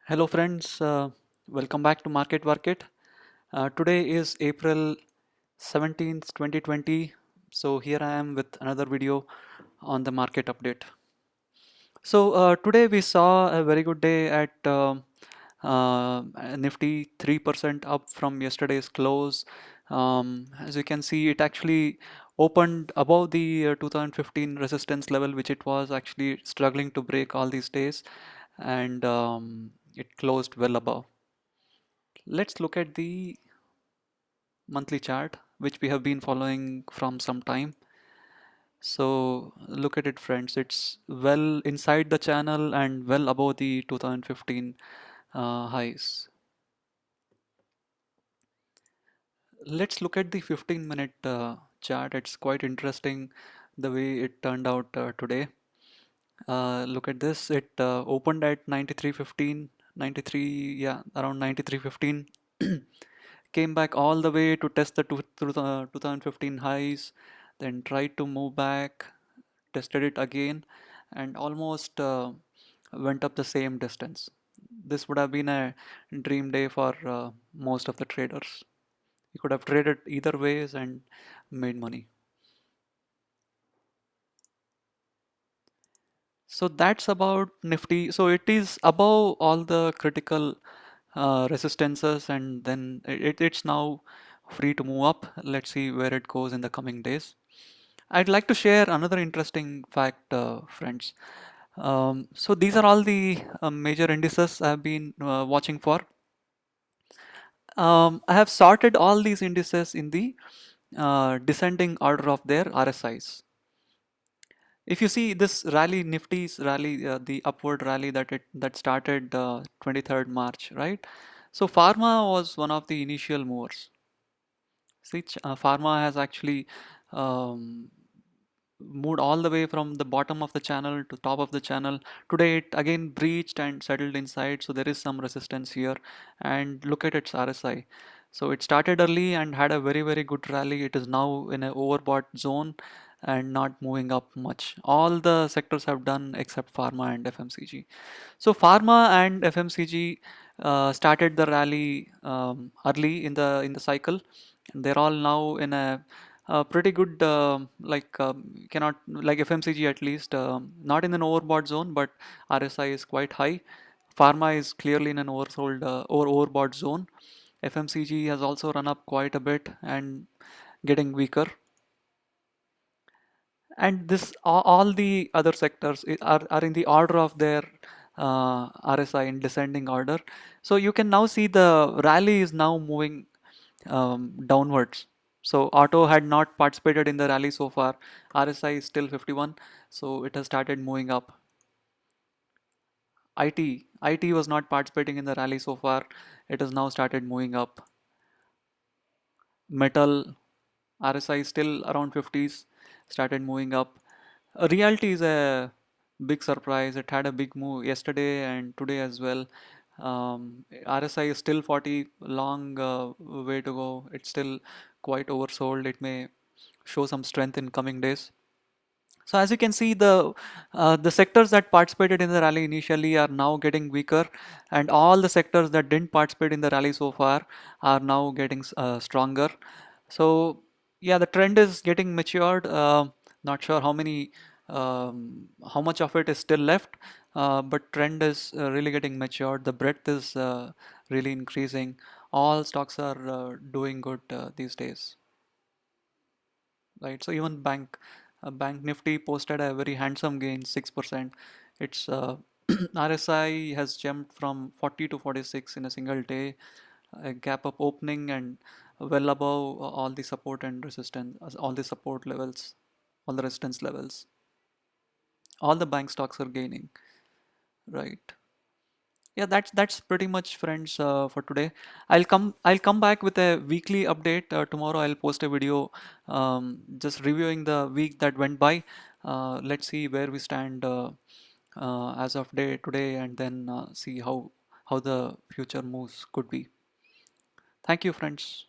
Hello friends, welcome back to Market Market. Today is April 17th, 2020. So here I am with another video on the market update. So today we saw a very good day at Nifty 3% up from yesterday's close. As you can see, it actually opened above the 2015 resistance level, which it was actually struggling to break all these days, and it closed well above. Let's look at the monthly chart, which we have been following from some time. So look at it, friends. It's well inside the channel and well above the 2015 highs. Let's look at the 15-minute chart. It's quite interesting the way it turned out today. Look at this. It opened at 93.15, 93, yeah, around 93.15. Came back all the way to test the 2015 highs, then tried to move back, tested it again, and almost went up the same distance. This would have been a dream day for most of the traders. You could have traded either ways and made money. So that's about Nifty. So it is above all the critical resistances, and then it's now free to move up. Let's see where it goes in the coming days. I'd like to share another interesting fact, friends. So these are all the major indices I've been watching for. I have sorted all these indices in the descending order of their RSIs. If you see this rally, Nifty's rally, the upward rally that started 23rd March, right? So Pharma was one of the initial movers. See, Pharma has actually um, moved all the way from the bottom of the channel to top of the channel. Today it again breached and settled inside, so there is some resistance here. And look at its RSI. So it started early and had a very good rally. It is now in an overbought zone and not moving up much. All the sectors have done except pharma and FMCG. So pharma and FMCG started the rally early in the cycle. They're all now in a pretty good, cannot, like FMCG at least, not in an overbought zone, but RSI is quite high. Pharma is clearly in an oversold or overbought zone. FMCG has also run up quite a bit and getting weaker. And this all the other sectors are in the order of their RSI in descending order. So you can now see the rally is now moving downwards. So auto had not participated in the rally so far. RSI is still 51, so it has started moving up. IT was not participating in the rally so far. It has now started moving up. Metal RSI is still around 50s, started moving up. Realty is a big surprise. It had a big move yesterday and today as well. RSI is still 40, long way to go. It's still quite oversold. It may show some strength in coming days. So as you can see, the sectors that participated in the rally initially are now getting weaker, and all the sectors that didn't participate in the rally so far are now getting stronger. So yeah, the trend is getting matured. Not sure how much of it is still left, but trend is really getting matured. The breadth is really increasing. All stocks are doing good these days, right? So even Bank Nifty posted a very handsome gain, 6%. Its RSI has jumped from 40 to 46 in a single day, a gap up opening and well above all the support and resistance, all the support levels, all the resistance levels. All the bank stocks are gaining, right? Yeah, that's pretty much, friends, for today. I'll come back with a weekly update tomorrow. I'll post a video just reviewing the week that went by. Let's see where we stand as of day today, and then see how the future moves could be. Thank you, friends.